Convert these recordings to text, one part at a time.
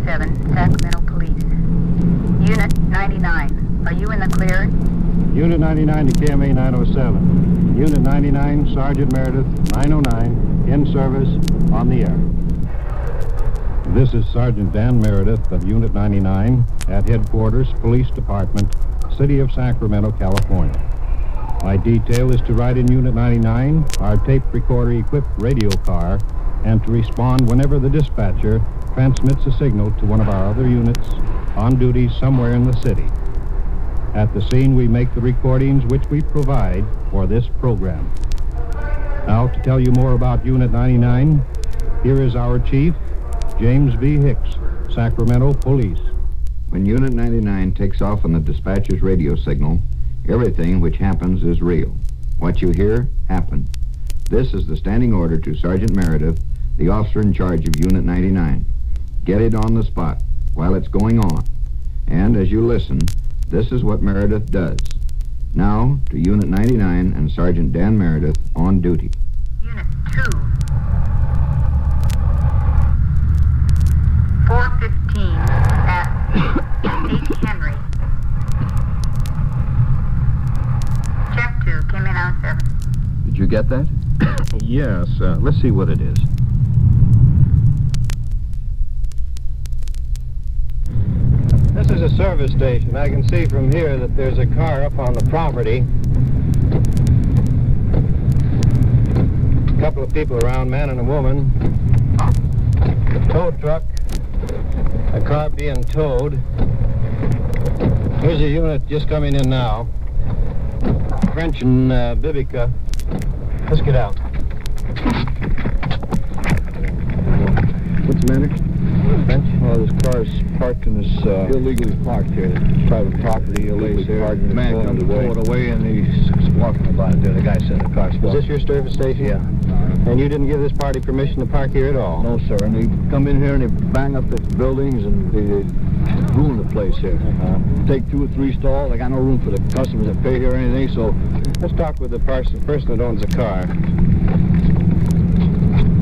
907, Sacramento Police. Unit 99, are you in the clear? Unit 99 to KMA 907. Unit 99, Sergeant Meredith, 909, in service, on the air. This is Sergeant Dan Meredith of Unit 99 at Headquarters, Police Department, City of Sacramento, California. My detail is to ride in Unit 99, our tape recorder-equipped radio car, and to respond whenever the dispatcher transmits a signal to one of our other units on duty somewhere in the city. At the scene, we make the recordings which we provide for this program. Now, to tell you more about Unit 99, here is our chief, James B. Hicks, Sacramento Police. When Unit 99 takes off on the dispatcher's radio signal, everything which happens is real. What you hear, happened. This is the standing order to Sergeant Meredith, the officer in charge of Unit 99. Get it on the spot while it's going on. And as you listen, this is what Meredith does. Now to Unit 99 and Sergeant Dan Meredith on duty. Unit 2. 415 at 8 Henry. Check 2, came in on 7. Did you get that? Yes, let's see what it is. This is a service station. I can see from here that there's a car up on the property. A couple of people around, man and a woman. A tow truck. A car being towed. Here's a unit just coming in now. French and Vivica. Let's get out. What's the matter? French? Well, this car's parked in this... Illegally parked here. Private property, Illegally here. parked. The man comes to pull it away, and he's walking about it there. The guy said the car's Is this your service station? Yeah. And you didn't give this party permission to park here at all? No, sir. And they come in here and they bang up the buildings and they ruin the place here. Take 2 or 3 stalls. I got no room for the customers that pay here or anything, so... Let's talk with the person that owns the car.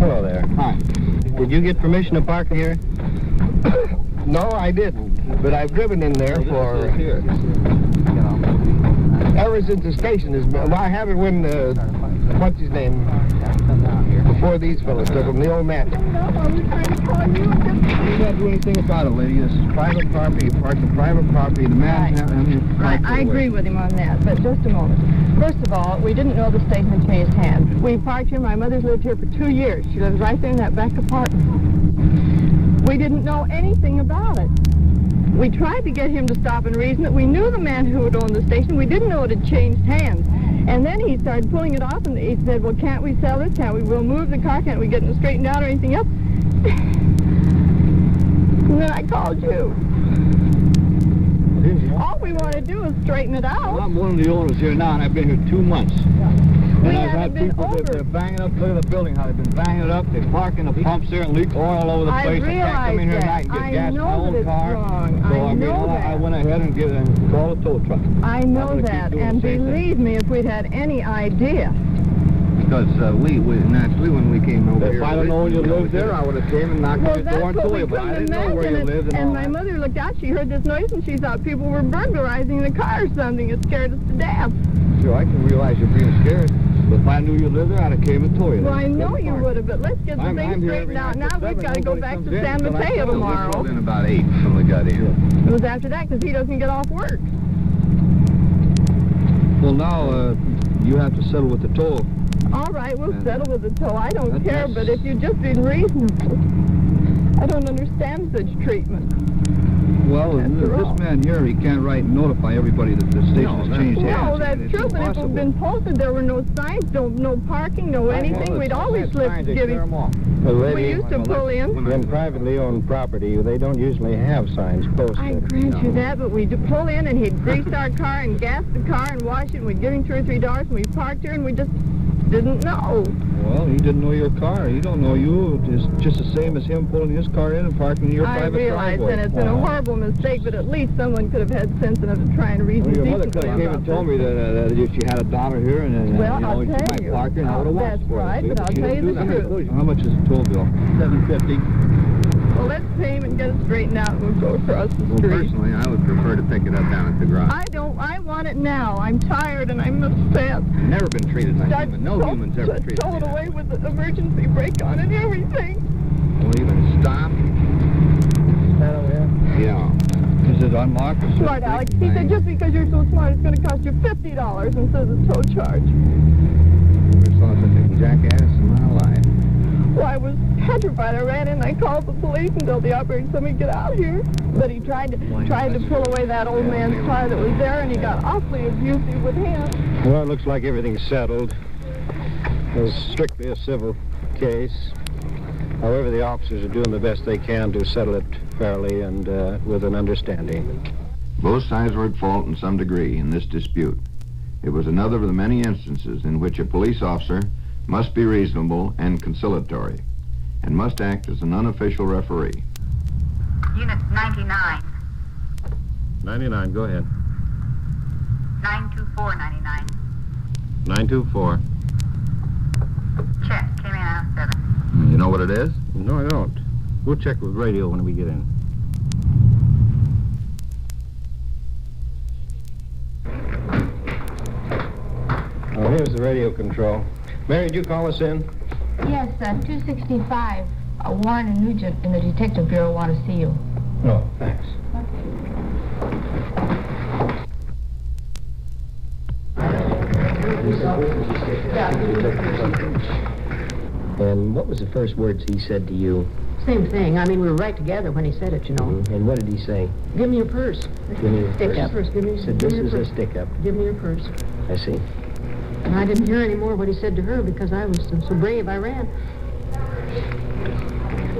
Hello there. Hi. Did you get permission to park here? No, I didn't. But I've driven in there for... Here. Ever since the station has been... Well, I have it when, what's his name? Before these fellas took him, the old man. You can't do anything about it, lady. This is private property. You park the private property. The man... I agree with him on that, but just a moment. First of all, we didn't know the state had changed hands. We parked here. My mother's lived here for 2 years. She lives right there in that back apartment. We didn't know anything about it. We tried to get him to stop and reason it. We knew the man who had owned the station. We didn't know it had changed hands. And then he started pulling it off, and he said, well, can't we sell this? Can't we? We'll move the car. Can't we get it straightened out or anything else? And then I called you. All we want to do is straighten it out. Well, I'm one of the owners here now, and I've been here 2 months. We And I've had haven't been people that over. they're banging up, look at the building, how they've been banging it up. They're parking the pumps there and leak oil all over the I place. I can't come in here realize tonight and get that. gas I in my know own that it's car. wrong. So I know I that. went ahead and called a tow truck. I I'm know gonna keep that, doing and the same thing. believe me, if we'd had any idea. Because naturally, when we came over If here... I'd have known you lived there, I would have came and knocked Well, on your door and that's what told we you, but I couldn't didn't know where you imagine. lived and all My that. mother looked out, she heard this noise, and she thought people were burglarizing the car or something. It scared us to death. Sure, I can realize you're being scared. But if I knew you lived there, I'd have came and told you. Well, I know you would have, but let's get the I'm thing here straightened every out. night Now till we've 7. got to go Nobody back comes to in San till I Mateo tell them. We tomorrow. pulled in about 8 when we got in. It was after that because he doesn't get off work. Well, now, you have to settle with the toll. All right, we'll settle with the tow. I don't That's- care, but if you've just been reasonable. I don't understand such treatment. Well, After all. this man here, he can't write and notify everybody that the station has changed hands. No, that's It's true, but if it impossible. had been posted, there were no signs, no parking, no anything. We'd always live giving. Well, We lady, used to pull in. in privately owned property, they don't usually have signs posted. I grant you that, but we'd pull in and he'd grease our car and gas the car and wash it, and we'd give him $2 or $3, and we parked here and we just didn't know. Well, he didn't know your car. He don't know you. It's just the same as him pulling his car in and parking in your I private realize, driveway. and it's a horrible mistake, but at least someone could have had sense enough to try and reason Well, your mother decently could have came about and told this. me that she had a daughter here and Well, you know, I'll she tell might you. park her and I would have watched That's for her. right, see? but I'll She tell didn't you do the that. truth. How much is the toll bill? $7.50. Well, let's pay him and get it straightened out and we'll go across the Well, street. personally, I would prefer to pick it up down at the garage. I want it now. I'm tired and I'm upset. Never been treated like I've human. No human's ever treated tow like it that. away with the emergency brake on and everything. Will even stop? Yeah. Is it unlocked? Smart, Alex. He said just because you're so smart, it's going to cost you $50 instead of the tow charge. Never saw such a jackass in my life. Well, I was petrified. I ran in and I called the police and told the operator, somebody get out here. But he tried to pull away that old man's car that was there, and he got awfully abusive with him. Well, it looks like everything's settled. It was strictly a civil case. However, the officers are doing the best they can to settle it fairly and with an understanding. Both sides were at fault in some degree in this dispute. It was another of the many instances in which a police officer must be reasonable and conciliatory, and must act as an unofficial referee. Unit 99. 99, go ahead. 92499. 924. Check. Came in out of 7. You know what it is? No, I don't. We'll check with radio when we get in. Oh, here's the radio control. Mary, did you call us in? Yes, 265. Warren and Nugent in the Detective Bureau want to see you. No, thanks. And what was the first words he said to you? Same thing. I mean, we were right together when he said it, you know. And what did he say? Give me your purse. Give me your Stick purse. up. First, give me, He said, give this me your is a purse. stick-up. Give me your purse. I see. And I didn't hear any more what he said to her because I was so brave I ran.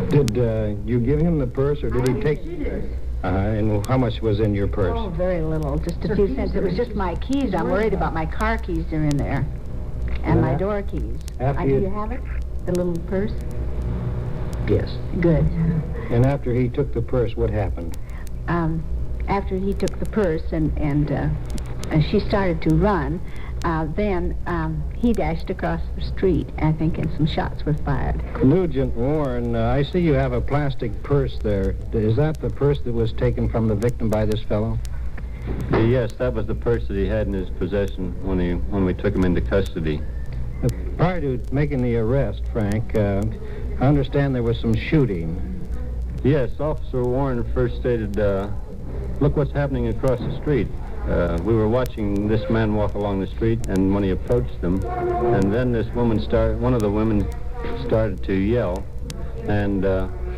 Did you give him the purse, or did he take... She did. And how much was in your purse? Oh, very little. Just a Her few keys cents. are It was in- just my keys. I'm worried about my car keys are in there. And my door keys. After Do you- you have it? The little purse? Yes. Good. And after he took the purse, what happened? After he took the purse and she started to run, then he dashed across the street, I think, and some shots were fired. Nugent Warren, I see you have a plastic purse there. Is that the purse that was taken from the victim by this fellow? Yes, that was the purse that he had in his possession when we took him into custody. Prior to making the arrest, Frank, I understand there was some shooting. Yes, Officer Warren first stated, look what's happening across the street. We were watching this man walk along the street, and when he approached them, and then this woman one of the women started to yell, and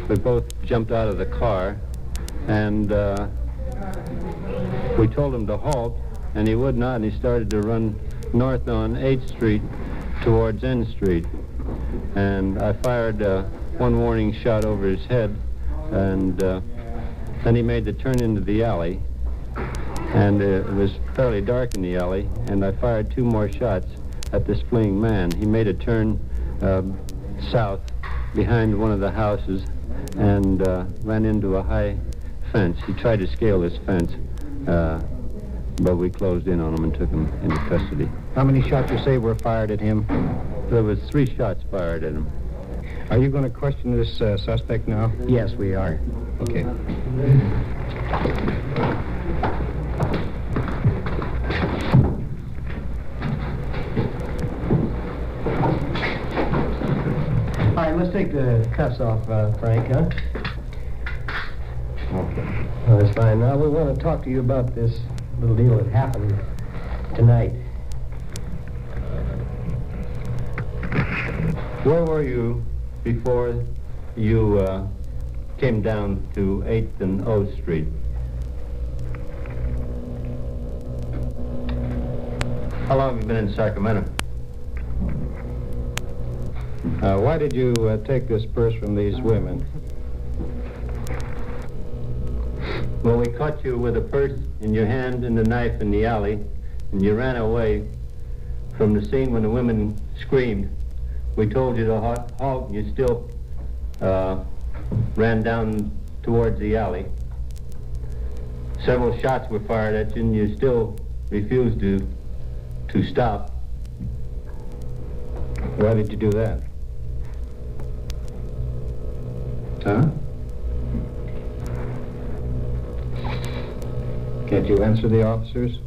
we both jumped out of the car, and we told him to halt, and he would not, and he started to run north on 8th Street towards N Street. And I fired one warning shot over his head, and then he made the turn into the alley, and it was fairly dark in the alley, and I fired 2 more shots at this fleeing man. He made a turn south behind one of the houses and ran into a high fence. He tried to scale this fence, but we closed in on him and took him into custody. How many shots you say were fired at him? There was 3 shots fired at him. Are you going to question this suspect now? Yes, we are. Okay. All right, let's take the cuffs off, Frank, huh? Okay. Well, that's fine. Now, we want to talk to you about this little deal that happened tonight. Where were you before you came down to 8th and O Street? How long have you been in Sacramento? Why did you take this purse from these women? Well, we caught you with a purse in your hand and a knife in the alley, and you ran away from the scene when the women screamed. We told you to halt, and you still ran down towards the alley. Several shots were fired at you, and you still refused to stop. Why did you do that? Huh? Can't you answer the officers?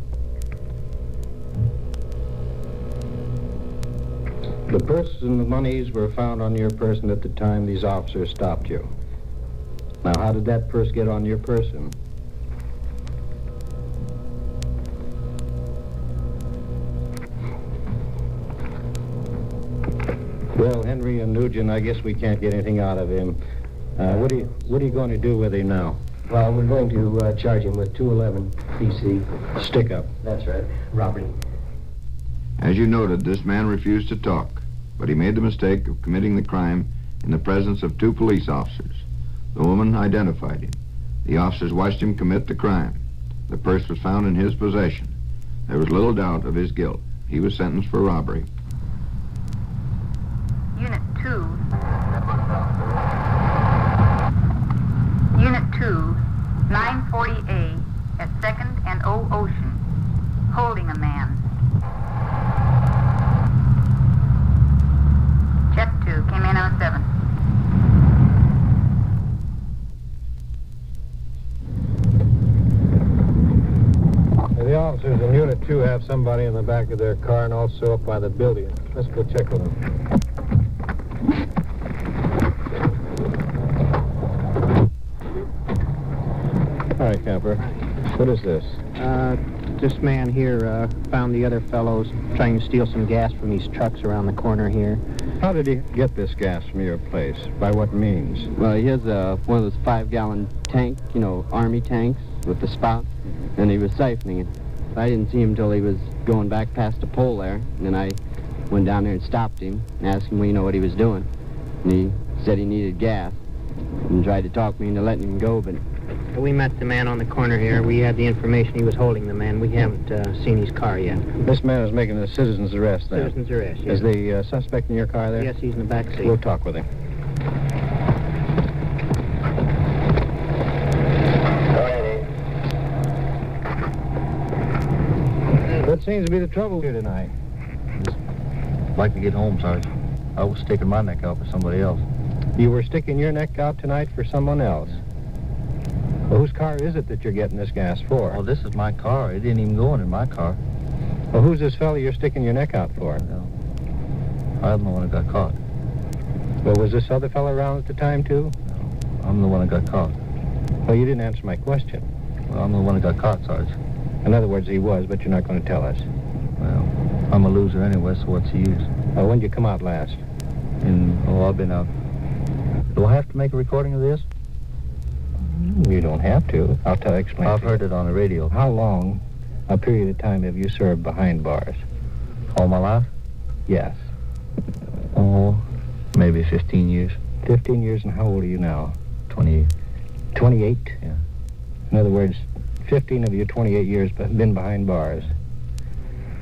The purse and the monies were found on your person at the time these officers stopped you. Now, how did that purse get on your person? Well, Henry and Nugent, I guess we can't get anything out of him. What are you going to do with him now? Well, we're going to charge him with 211 PC. Stick up. That's right. Robbery. As you noted, this man refused to talk, but he made the mistake of committing the crime in the presence of 2 police officers. The woman identified him. The officers watched him commit the crime. The purse was found in his possession. There was little doubt of his guilt. He was sentenced for robbery. Unit 2. Unit 2, 940A at 2nd and O Ocean, holding a man. Jet 2, came in 07. The officers in Unit 2 have somebody in the back of their car and also up by the building. Let's go check with them. Hi, Camper. What is this? This man here found the other fellows trying to steal some gas from these trucks around the corner here. How did he get this gas from your place? By what means? Well, he has one of those 5-gallon tank, you know, army tanks with the spout, and he was siphoning it. I didn't see him until he was going back past the pole there, and then I went down there and stopped him and asked him, well, you know, what he was doing. And he said he needed gas and tried to talk me into letting him go, but... We met the man on the corner here. We had the information he was holding the man. We haven't seen his car yet. This man is making a citizen's arrest then? Citizen's arrest, yes. Is the suspect in your car there? Yes, he's in the back seat. We'll talk with him. What seems to be the trouble here tonight? I'd like to get home, Sergeant. I was sticking my neck out for somebody else. You were sticking your neck out tonight for someone else? Well, whose car is it that you're getting this gas for? Well, this is my car. It didn't even go in my car. Well, who's this fellow you're sticking your neck out for? No. I'm the one that got caught. Well, was this other fellow around at the time, too? No. I'm the one that got caught. Well, you didn't answer my question. Well, I'm the one that got caught, Sarge. In other words, he was, but you're not going to tell us. Well, I'm a loser anyway, so what's the use? Well, when did you come out last? I've been out. Do I have to make a recording of this? You don't have to. Explain. I've heard it on the radio. How long a period of time have you served behind bars? All my life? Yes. Oh, maybe 15 years. 15 years, and how old are you now? 28. 28? Yeah. In other words, 15 of your 28 years been behind bars.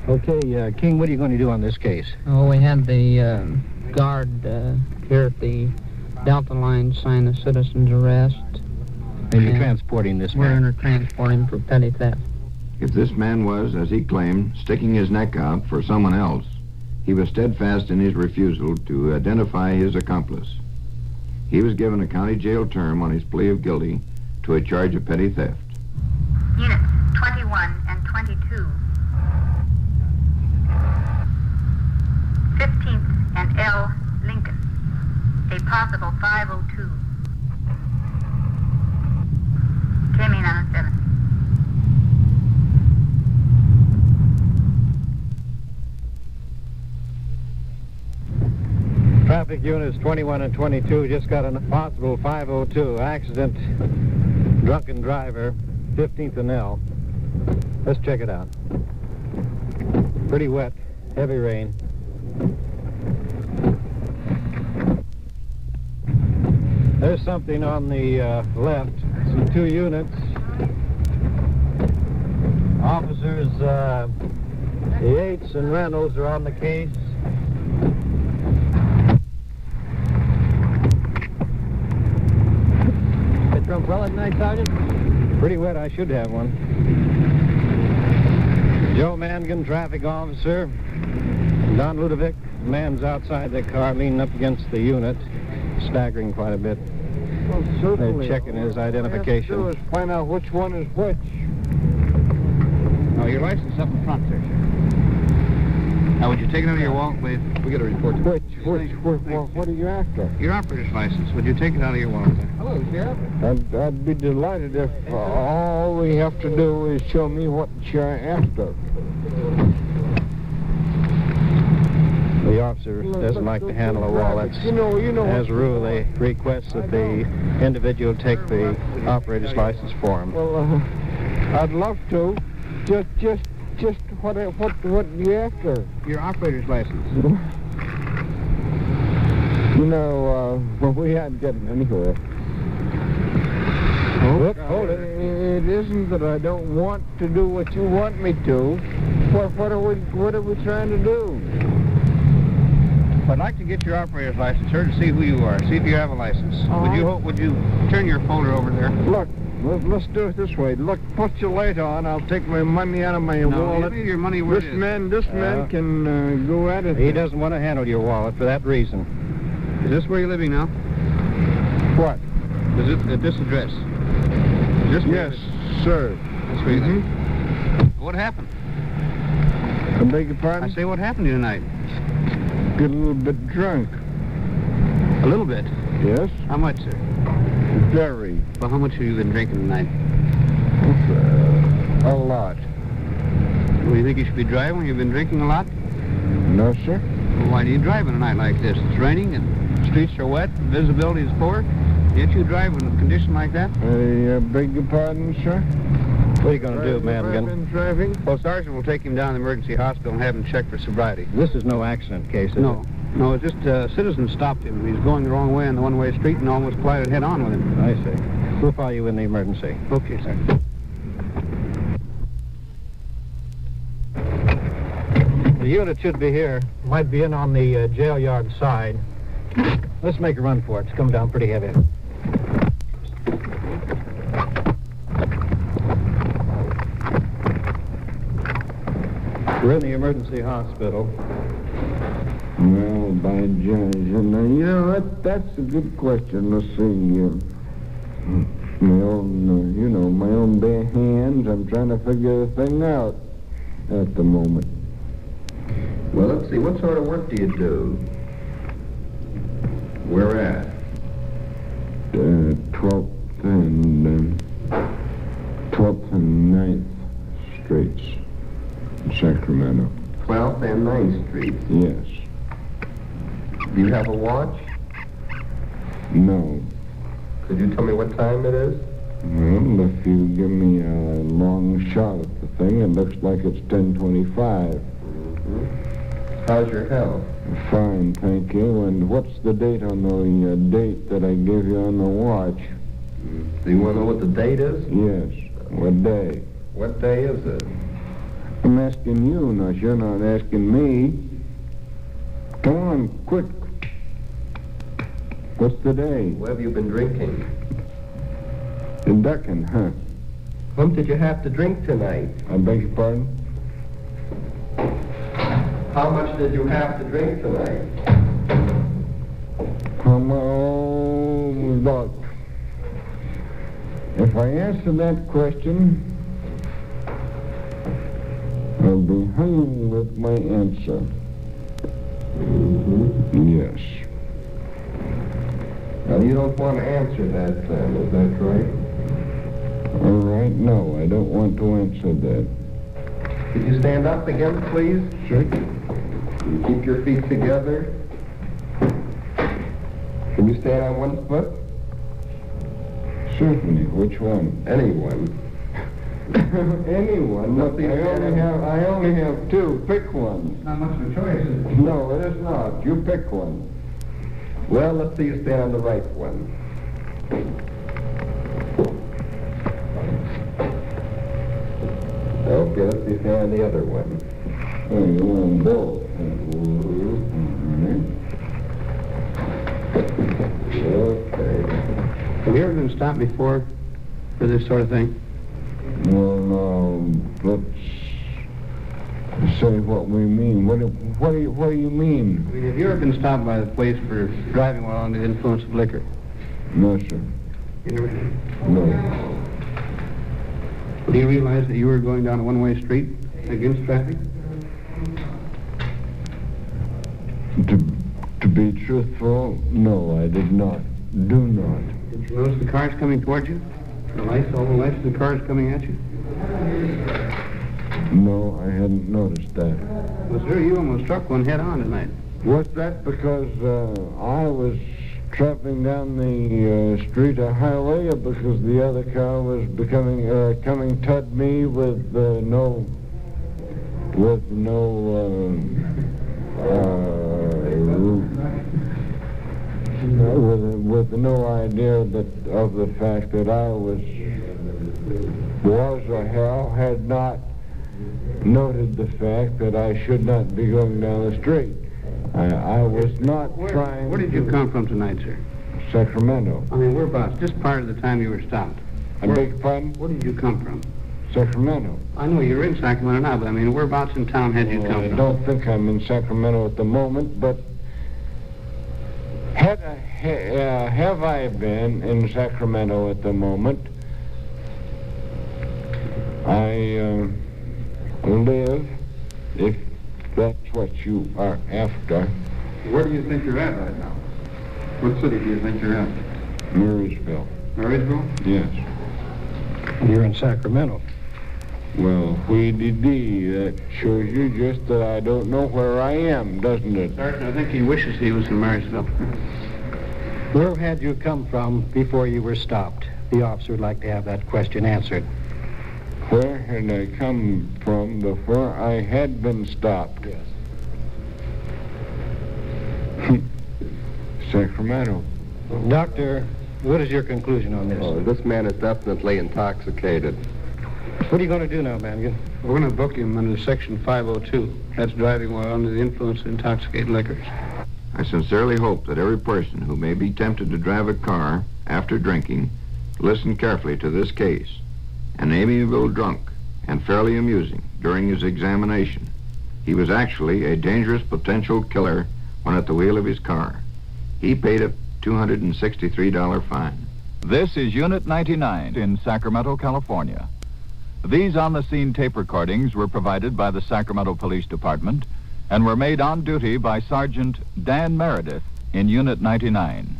Okay, King, what are you going to do on this case? Oh, we had the guard here at the Delta line sign the citizen's arrest. And you're transporting this man? We're going to transport him for petty theft. If this man was, as he claimed, sticking his neck out for someone else, he was steadfast in his refusal to identify his accomplice. He was given a county jail term on his plea of guilty to a charge of petty theft. Units 21 and 22. 15th and L. Lincoln. A possible 502. Came in on 7. Traffic units 21 and 22 just got a possible 502. Accident, drunken driver, 15th and L. Let's check it out. Pretty wet, heavy rain. There's something on the left. Some 2 units. Officers Yates and Reynolds are on the case. Get your umbrella tonight, Sergeant? Pretty wet, I should have one. Joe Mangan, traffic officer. Don Ludovic, man's outside the car, leaning up against the unit, staggering quite a bit. Well, certainly. They're checking his identification. All we have to do is find out which one is which. Your license is up in front there, sir. Now, would you take it out of your wallet, please? We got a report. What are you after? Your operator's license. Would you take it out of your wallet, sir? Hello, Sheriff. I'd be delighted if all we have to do is show me what you're after. The officer doesn't like to handle a wallet. You know. As a rule, they request that the individual take the operator's license for him. Well, I'd love to. Just what you after? Your operator's license. Well, we aren't getting anywhere. Look, hold it. It isn't that I don't want to do what you want me to. What are we trying to do? I'd like to get your operator's license, sir, to see who you are. See if you have a license. Would you turn your folder over there? Look, let's do it this way. Look, put your light on. I'll take my money out of my wallet. Leave your money where This man can go at it. He doesn't want to handle your wallet for that reason. Is this where you're living now? What? Is it at this address? Is this where Yes, sir. That's where you live. What happened? I beg your pardon? I say, what happened to you tonight? Get a little bit drunk. A little bit? Yes? How much, sir? Very. Well, how much have you been drinking tonight? A lot. Well, you think you should be driving when you've been drinking a lot? No, sir. Well, why do you drive on a night like this? It's raining and the streets are wet, visibility is poor. Yet you drive in a condition like that? I beg your pardon, sir? What are you going to do, Madigan? Driving? Well, Sergeant will take him down to the emergency hospital and have him checked for sobriety. This is no accident case, is it? No, it's just a citizen stopped him. He was going the wrong way on the one-way street and almost collided head-on with him. I see. We'll follow you in the emergency. Okay, sir. The unit should be here. Might be in on the jail yard side. Let's make a run for it. It's come down pretty heavy. We're in the emergency hospital. Well, by George, that's a good question. Let's see. My own bare hands. I'm trying to figure the thing out at the moment. Well, let's see. What sort of work do you do? Where at? 12th and 9th Streets, Sacramento. 12th and 9th Street. Yes. Do you have a watch? No. Could you tell me what time it is? Well, if you give me a long shot at the thing, it looks like it's 10:25. How's your health? Fine, thank you. And what's the date on the date that I gave you on the watch? Do you want to know what the date is? Yes. What day? What day is it? I'm asking you, not you're not asking me. Come on, quick. What's the day? What have you been drinking? Ducking, huh? What did you have to drink tonight? I beg your pardon? How much did you have to drink tonight? Look. If I answer that question, I'll be hung with my answer. Yes. Well, you don't want to answer that, then, is that right? All right, no, I don't want to answer that. Could you stand up again, please? Sure. You keep your feet together. Can you stand on one foot? Certainly. Which one? Anyone. Anyone. Look, I only have two. Pick one. Not much of a choice, is it? No, it is not. You pick one. Well, let's see you stand on the right one. Okay, let's see you stand on the other one. Oh, you want both. Okay. Have you ever been stopped before for this sort of thing? Well, let's say what we mean. What do you mean? I mean, have you ever been stopped by the police for driving while under the influence of liquor? No, sir. You never did? No. Do you realize that you were going down a one-way street against traffic? To be truthful, no, I did not. Do not. Did you notice the cars coming towards you? The lights, all the lights of the cars coming at you? No, I hadn't noticed that. Well, sir, you almost struck one head on tonight. Was that because I was traveling down the street or highway, or because the other car was coming toward me with no idea of the fact that I was or had not noted the fact that I should not be going down the street. I was not trying. Where did you come from tonight, sir? Sacramento. I mean, whereabouts? Just prior to the time you were stopped. I beg your pardon? Where did you come from? Sacramento. I know you're in Sacramento now, but I mean, whereabouts in town had you come from? I don't think I'm in Sacramento at the moment, but have I been in Sacramento at the moment? I live, if that's what you are after. Where do you think you're at right now? What city do you think you're at? Marysville. Marysville? Yes. You're in Sacramento. Well, that shows you just that I don't know where I am, doesn't it? Sergeant, I think he wishes he was in Marysville. Where had you come from before you were stopped? The officer would like to have that question answered. Where had I come from before I had been stopped? Yes. Sacramento. Doctor, what is your conclusion on this? Oh, this man is definitely intoxicated. What are you going to do now, Mangan? We're going to book him under Section 502. That's driving while under the influence of intoxicating liquors. I sincerely hope that every person who may be tempted to drive a car after drinking listen carefully to this case. An amiable drunk and fairly amusing during his examination. He was actually a dangerous potential killer when at the wheel of his car. He paid a $263 fine. This is Unit 99 in Sacramento, California. These on-the-scene tape recordings were provided by the Sacramento Police Department and were made on duty by Sergeant Dan Meredith in Unit 99.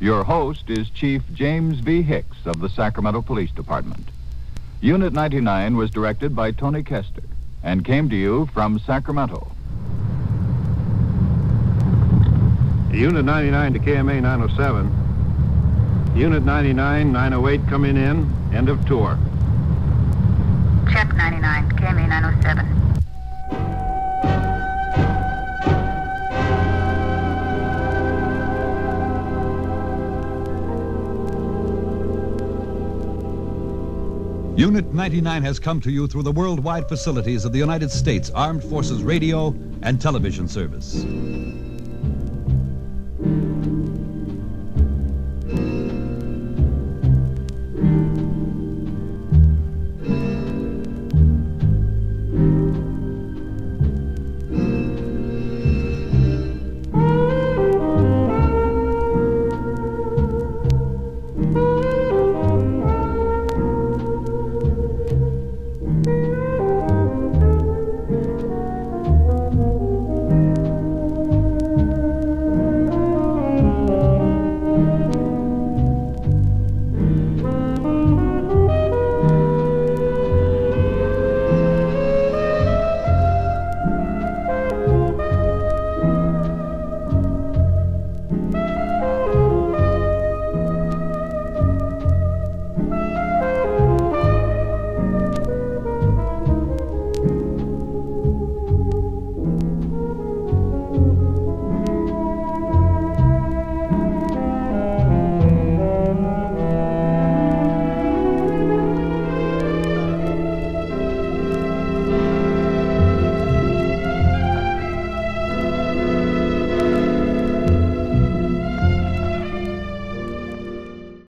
Your host is Chief James B. Hicks of the Sacramento Police Department. Unit 99 was directed by Tony Kester and came to you from Sacramento. Unit 99 to KMA 907. Unit 99, 908 coming in. End of tour. Check 99, KMA 907. Unit 99 has come to you through the worldwide facilities of the United States Armed Forces Radio and Television Service.